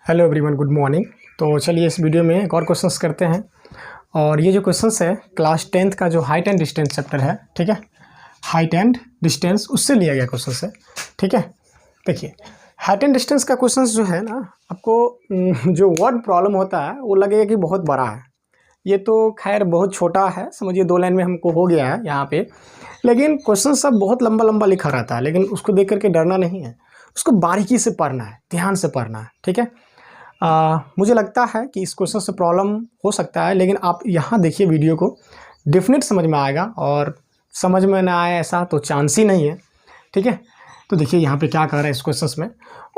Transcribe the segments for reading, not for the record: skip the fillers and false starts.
Hello everyone, good morning. तो चलिए इस वीडियो में एक और क्वेश्चंस करते हैं। और ये जो क्वेश्चंस है क्लास 10th का जो हाइट एंड डिस्टेंस चैप्टर है, ठीक है, हाइट एंड डिस्टेंस उससे लिया गया क्वेश्चंस है, ठीक है। देखिए हाइट एंड डिस्टेंस का क्वेश्चंस जो है ना, आपको जो वर्ड प्रॉब्लम होता है वो लगेगा कि बहुत बड़ा है। ये तो खैर बहुत छोटा है, समझिए 2 लाइन में हमको हो गया है यहाँ पे। लेकिन क्वेश्चन सब बहुत लंबा लंबा लिखा रहता है, लेकिन उसको देख करके डरना नहीं है, उसको बारीकी से पढ़ना है, ध्यान से पढ़ना है, ठीक है। मुझे लगता है कि इस क्वेश्चन से प्रॉब्लम हो सकता है, लेकिन आप यहाँ देखिए वीडियो को, डेफिनेट समझ में आएगा। और समझ में ना आए ऐसा तो चांस ही नहीं है, ठीक है। तो देखिए यहाँ पे क्या कह रहा है इस क्वेश्चंस में।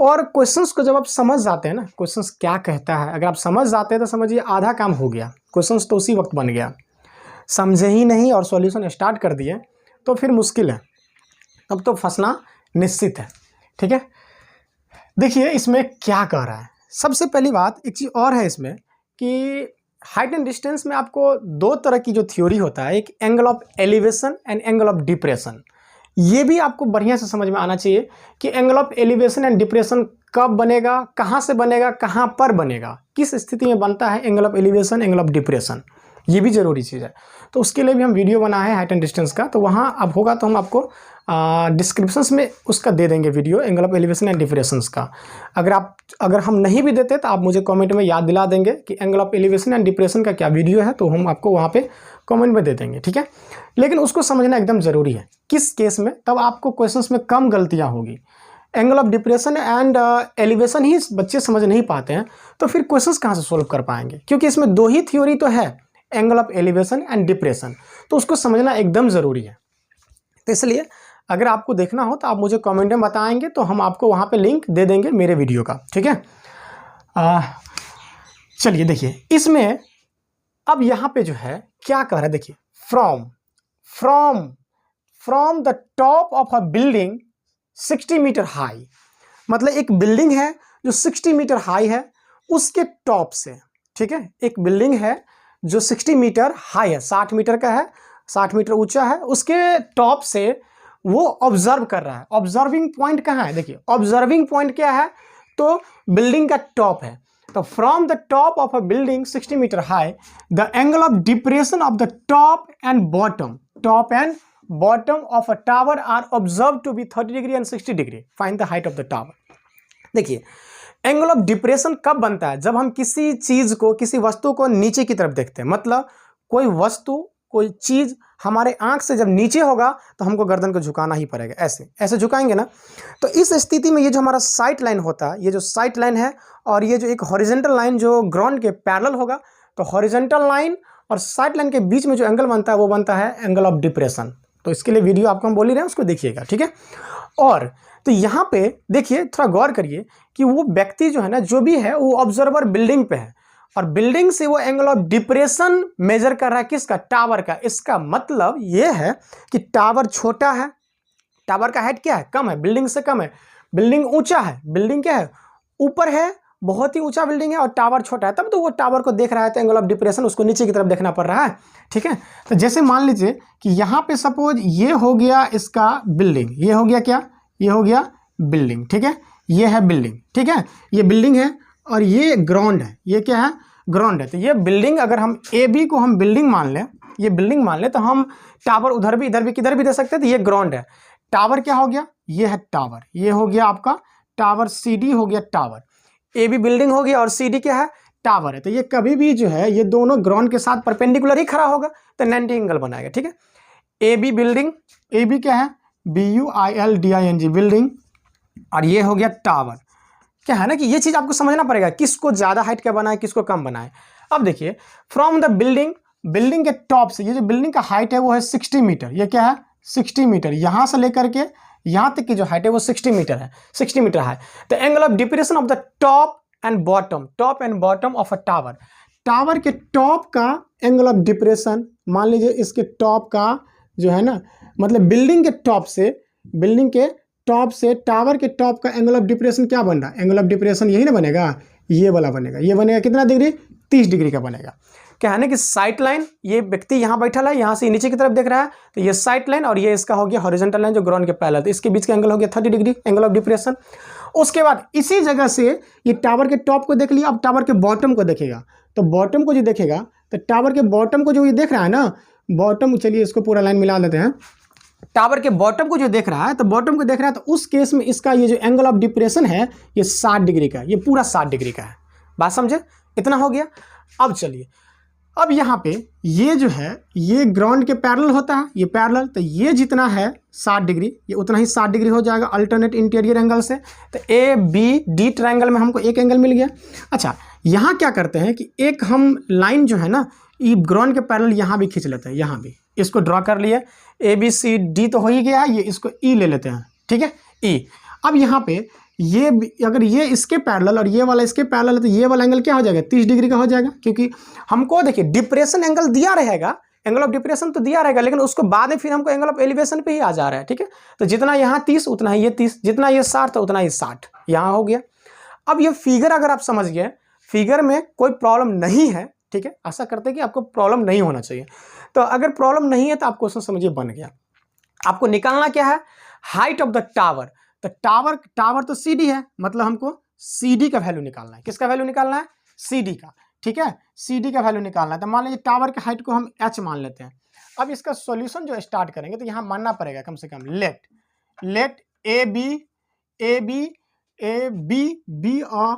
और क्वेश्चंस को जब आप समझ जाते हैं ना, क्वेश्चंस क्या कहता है, अगर आप समझ जाते हैं तो समझिए आधा काम हो गया, क्वेश्चंस तो उसी वक्त बन गया। समझे ही नहीं और सॉल्यूशन स्टार्ट कर दिए तो फिर मुश्किल है, तब तो फंसना निश्चित है, ठीक है। देखिए इसमें क्या कह रहा है। सबसे पहली बात एक चीज़ और है इसमें कि हाइट एंड डिस्टेंस में आपको 2 तरह की जो थ्योरी होता है, एक angle of elevation and angle of depression. ये भी आपको बढ़िया से समझ में आना चाहिए कि angle of elevation and depression कब बनेगा, कहाँ से बनेगा, कहाँ पर बनेगा, किस स्थिति में बनता है angle of elevation, angle of depression. ये भी ज़रूरी चीज़ है। तो उसके लिए भी हम वीडियो बनाए हैं हाइट एंड डिस्टेंस का, तो वहाँ अब होगा तो हम आपको डिस्क्रिप्शंस में उसका दे देंगे video, angle of elevation and depressions का। अगर हम नहीं भी देते तो आप मुझे कमेंट में याद दिला देंगे कि angle of elevation and depression का क्या वीडियो है, तो हम आपको वहाँ पे कमेंट में दे देंगे, ठीक है। लेकिन उसको समझना एकदम ज़रूरी है, किस केस में, तब आपको क्वेश्चंस में कम गलतियाँ होगी। Angle of depression and elevation ही बच्चे समझ नहीं पाते हैं, तो फिर क्वेश्चंस कहाँ से सोल्व कर पाएंगे, क्योंकि इसमें 2 ही थ्योरी तो है, angle of elevation and depression, तो उसको समझना एकदम ज़रूरी है। तो इसलिए अगर आपको देखना हो तो आप मुझे कमेंट में बताएंगे, तो हम आपको वहाँ पे लिंक दे देंगे मेरे वीडियो का, ठीक है। चलिए देखिए इसमें अब यहाँ पे जो है क्या कह रहा है, देखिए from the top of a building 60 metre high, मतलब एक बिल्डिंग है जो 60 मीटर हाई है, उसके टॉप से, ठीक है, एक बिल्डिंग है जो 60 मीटर हाई है, 60 मीटर का है, 60 मीटर ऊंचा है, उसके टॉप से वो ऑब्जर्व कर रहा है। ऑब्जर्विंग पॉइंट कहाँ है, देखिए ऑब्जर्विंग पॉइंट क्या है, तो बिल्डिंग का टॉप है। तो from the top of a building 60 metre high, the angle of depression of the top and bottom of a tower are observe to be 30 degree and 60 degree. Find the height of the tower. देखिए angle of depression कब बनता है, जब हम किसी चीज को, किसी वस्तु को नीचे की तरफ देखते हैं। मतलब कोई वस्तु, कोई चीज हमारे आंख से जब नीचे होगा तो हमको गर्दन को झुकाना ही पड़ेगा, ऐसे ऐसे झुकाएंगे ना। तो इस स्थिति में ये जो हमारा साइट लाइन होता है, ये जो साइट लाइन है, और ये जो एक हॉरिजॉन्टल लाइन जो ग्राउंड के पैरेलल होगा, तो हॉरिजॉन्टल लाइन और साइट लाइन के बीच में जो एंगल बनता है वो बनता है एंगल ऑफ डिप्रेशन। तो इसके लिए वीडियो आपको हम बोल ही रहे हैं, उसको देखिएगा, ठीक है। और तो यहाँ पे देखिए, थोड़ा गौर करिए कि वो व्यक्ति जो है ना, जो भी है, वो ऑब्जर्वर बिल्डिंग पे है, और बिल्डिंग से वो एंगल ऑफ डिप्रेशन मेजर कर रहा है, किसका, टावर का। इसका मतलब ये है कि टावर छोटा है, टावर का हाइट क्या है, कम है, बिल्डिंग से कम है। बिल्डिंग ऊंचा है, बिल्डिंग क्या है, ऊपर है, बहुत ही ऊंचा बिल्डिंग है, और टावर छोटा है, तब तो वो टावर को देख रहा है, तो एंगल ऑफ डिप्रेशन उसको नीचे की तरफ देखना पड़ रहा है, ठीक है। तो जैसे मान लीजिए कि यहाँ पे सपोज ये हो गया इसका बिल्डिंग, ये हो गया क्या, ये हो गया बिल्डिंग, ठीक है, ये है बिल्डिंग, ठीक है, ये बिल्डिंग है, और ये ग्राउंड है, ये क्या है, ग्राउंड है। तो ये बिल्डिंग, अगर हम ए बी को हम बिल्डिंग मान लें, ये बिल्डिंग मान लें, तो हम टावर उधर भी, इधर भी, किधर भी दे सकते हैं। तो ये ग्राउंड है, टावर क्या हो गया, ये है टावर, ये हो गया आपका टावर, सी डी हो गया टावर, ए बी बिल्डिंग हो गया, और सी डी क्या है, टावर है। तो ये कभी भी जो है, ये दोनों ग्राउंड के साथ परपेंडिकुलर ही खड़ा होगा, तो 90 एंगल बनाएगा, ठीक है। A B building, A B क्या है, BUILDING बिल्डिंग, और ये हो गया टावर। क्या है ना कि ये चीज़ आपको समझना पड़ेगा, किसको ज़्यादा हाइट क्या बनाए, किसको कम बनाए। अब देखिए फ्रॉम द बिल्डिंग, बिल्डिंग के टॉप से, ये जो बिल्डिंग का हाइट है वो है 60 मीटर, ये क्या है, 60 मीटर, यहाँ से लेकर के यहाँ तक की जो हाइट है वो 60 मीटर है, 60 मीटर है। तो angle of depression of the top and bottom of a tower, tower के टॉप का एंगल ऑफ डिप्रेशन, मान लीजिए इसके टॉप का जो है ना, मतलब बिल्डिंग के टॉप से टावर के टॉप का एंगल ऑफ डिप्रेशन क्या बन रहा है, एंगल ऑफ डिप्रेशन यही ना बनेगा, ये वाला बनेगा, ये बनेगा कितना डिग्री, 30 डिग्री का बनेगा। क्या है ना कि साइड लाइन, ये व्यक्ति यहाँ बैठा है, यहाँ से नीचे की तरफ देख रहा है, तो ये साइड लाइन और ये इसका हो गया हॉरिजॉन्टल लाइन जो ग्राउंड के पैरेलल, तो इसके बीच का एंगल हो गया 30 डिग्री, एंगल ऑफ डिप्रेशन। उसके बाद इसी जगह से ये टावर के टॉप को देख लिया, अब टावर के बॉटम को देखेगा, तो बॉटम को जो देखेगा तो टावर के बॉटम को जो ये देख रहा है ना, बॉटम, चलिए इसको पूरा लाइन मिला देते हैं, टावर के बॉटम को जो देख रहा है, तो बॉटम को देख रहा है, तो उस केस में इसका ये जो एंगल ऑफ डिप्रेशन है ये 60 डिग्री का है, ये पूरा 60 डिग्री का है। बात समझे? इतना हो गया। अब चलिए, अब यहाँ पे ये जो है ये ग्राउंड के पैरेलल होता है, ये पैरेलल, तो ये जितना है 60 डिग्री ये उतना ही 60 डिग्री हो जाएगा अल्टरनेट इंटीरियर एंगल से। तो ए बी डी ट्रायंगल में हमको एक एंगल मिल गया। अच्छा, यहाँ क्या करते हैं कि एक हम लाइन जो है ना ये ग्राउंड के पैरेलल यहाँ भी खींच लेते हैं, यहाँ भी इसको ड्रॉ कर लिए, ए बी सी डी तो हो ही गया, ये इसको ई ले लेते हैं, ठीक है, ई। अब यहाँ पे ये अगर ये इसके पैरेलल और ये वाला इसके पैरेलल है तो ये वाला एंगल क्या हो जाएगा, 30 डिग्री का हो जाएगा, क्योंकि हमको देखिए डिप्रेशन एंगल दिया रहेगा, एंगल ऑफ डिप्रेशन तो दिया रहेगा, लेकिन उसको बाद में फिर हमको एंगल ऑफ एलिवेशन पे ही आ जा रहा है, ठीक है। तो जितना यहाँ 30 उतना ही ये 30, जितना ये 60 तो उतना ही 60 यहाँ हो गया। अब ये फिगर अगर आप समझ गए, फिगर में कोई प्रॉब्लम नहीं है, ठीक है, आशा करते हैं कि आपको प्रॉब्लम नहीं होना चाहिए। तो अगर प्रॉब्लम नहीं है तो आप क्वेश्चन समझिए बन गया। आपको निकालना क्या है, हाइट ऑफ द टावर। तो टावर तो CD है, मतलब हमको CD का वैल्यू निकालना है। किसका वैल्यू निकालना है, CD का, ठीक है, CD का वैल्यू निकालना है। तो मान लीजिए टावर के हाइट को हम h मान लेते हैं। अब इसका सॉल्यूशन जो स्टार्ट करेंगे तो यहाँ मानना पड़ेगा कम से कम let A B be a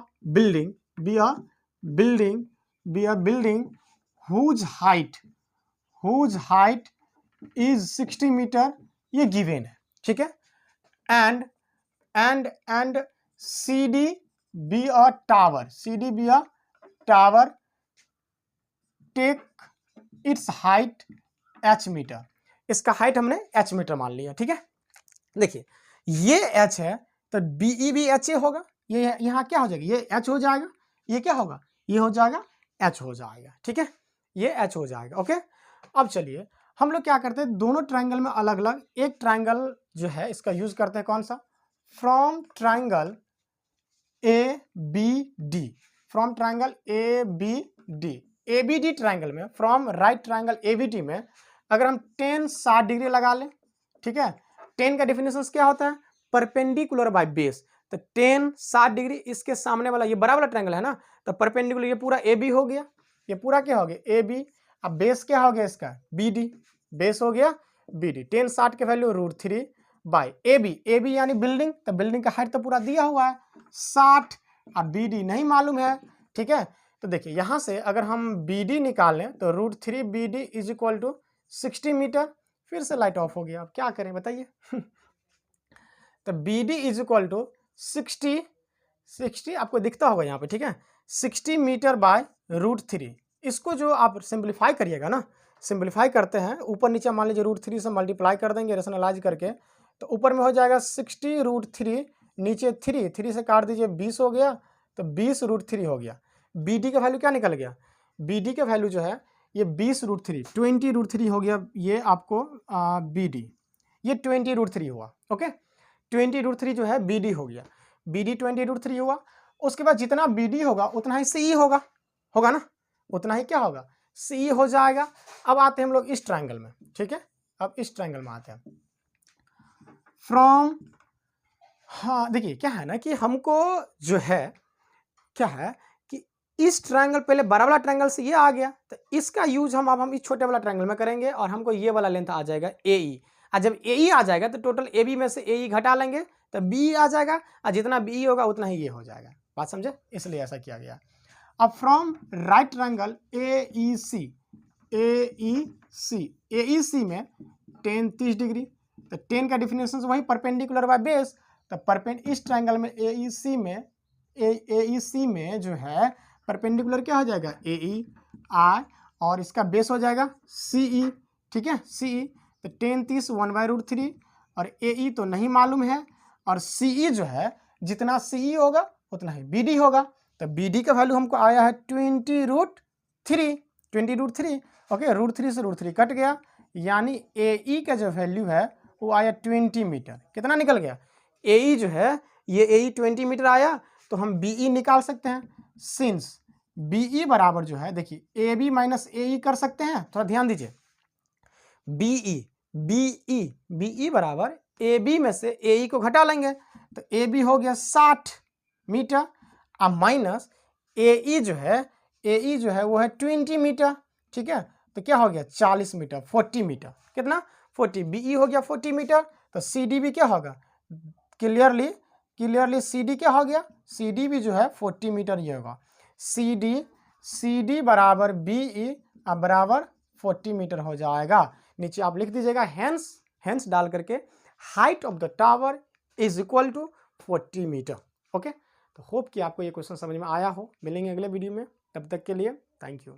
building whose height is 60 metre, ये गिवन है, ठीक है, and CD be a tower take its height h metre. इसका हाइट हमने h मीटर मान लिया, ठीक है। देखिए ये h है तो BE भी h होगा, ये यहाँ क्या हो जाएगा, ये h हो जाएगा, ये क्या होगा, ये हो जाएगा h हो जाएगा, ठीक है, ये h हो जाएगा, ओके। अब चलिए हम लोग क्या करते हैं, दोनों ट्रायंगल में अलग अलग एक ट्रायंगल जो है इसका यूज करते हैं, कौन सा, from triangle ABD, from triangle ABD triangle में, फ्रॉम राइट ट्रायंगल ABD में अगर हम 60 डिग्री लगा लें, ठीक है, 10 का डिफिनेशन क्या होता है, परपेंडिकुलर बाय बेस। तो 60 डिग्री इसके सामने वाला ये बड़ा वाला ट्रायंगल है ना, तो परपेंडिकुलर ये पूरा AB हो गया, ये पूरा क्या हो गया AB। अब बेस क्या हो गया इसका BD, बेस हो गया BD। 60 के वैल्यू √3 बाय AB यानी बिल्डिंग, तो बिल्डिंग का हाइट तो पूरा दिया हुआ है 60, अब BD नहीं मालूम है, ठीक है। तो देखिए यहाँ से अगर हम BD निकालें तो √3 BD is equal to 60 metre. फिर से लाइट ऑफ हो गया, अब क्या करें बताइए। तो BD इज इक्वल टू 60 आपको दिखता होगा यहाँ पे, ठीक है, 60 मीटर बाय √3। इसको जो आप सिंप्लीफाई करिएगा ना, सिंप्लीफाई करते हैं ऊपर नीचे मान लीजिए √3 से मल्टीप्लाई कर देंगे रेशनलाइज करके, तो ऊपर में हो जाएगा 60 √3, नीचे 3 से काट दीजिए 20 हो गया, तो 20 √3 हो गया। BD का वैल्यू क्या निकल गया, BD का वैल्यू जो है ये 20 √3 20 √3 हो गया, ये आपको BD ये 20 √3 हुआ, ओके, 20 √3 जो है BD हो गया, BD 20 √3 हुआ। उसके बाद जितना BD होगा उतना ही CE होगा ना, उतना ही क्या होगा CE हो जाएगा। अब आते हैं हम लोग इस ट्रायंगल में, ठीक है, अब इस ट्रायंगल में आते हैं फ्रॉम, हाँ देखिए क्या है ना कि हमको जो है क्या है कि इस ट्रायंगल पहले बड़ा वाला ट्रायंगल से ये आ गया, तो इसका यूज हम इस छोटे वाला ट्रायंगल में करेंगे और हमको ये वाला लेंथ आ जाएगा AE। और जब AE आ जाएगा तो टोटल AB में से AE घटा लेंगे तो BE आ जाएगा, और जितना BE होगा उतना ही ये हो जाएगा। बात समझे, इसलिए ऐसा किया गया। अब फ्रॉम राइट ट्रायंगल AEC में 30 डिग्री, तो 10 का डिफिनेशन वही परपेंडिकुलर बाय बेस, तो इस ट्रायंगल में AEC में जो है परपेंडिकुलर क्या हो जाएगा AEI, और इसका बेस हो जाएगा CE, ठीक है, CE। तो 10 1/√3 और AE तो नहीं मालूम है, और CE जो है जितना CE होगा उतना ही BD होगा। तो BD का वैल्यू हमको आया है 20 √3, ओके, √3 से √3 कट गया, यानी AE का जो वैल्यू है वो आया 20 मीटर। कितना निकल गया, AE जो है ये AE 20 मीटर आया, तो हम BE निकाल सकते हैं, सिंस BE बराबर जो है देखिए AB माइनस AE कर सकते हैं, थोड़ा ध्यान दीजिए। BE बराबर AB में से AE को घटा लेंगे तो AB हो गया 60 मीटर, अब माइनस AE जो है वो है 20 मीटर, ठीक है, तो क्या हो गया 40 मीटर, 40 मीटर, कितना 40, BE हो गया 40 मीटर, तो CD भी क्या होगा, क्लियरली CD क्या हो गया, CD भी जो है 40 मीटर ये होगा, CD बराबर BE अब बराबर 40 मीटर हो जाएगा। नीचे आप लिख दीजिएगा हेंस डाल करके height of the tower is equal to 40 metre. Okay, तो होप कि आपको ये क्वेश्चन समझ में आया हो। मिलेंगे अगले वीडियो में, तब तक के लिए थैंक यू।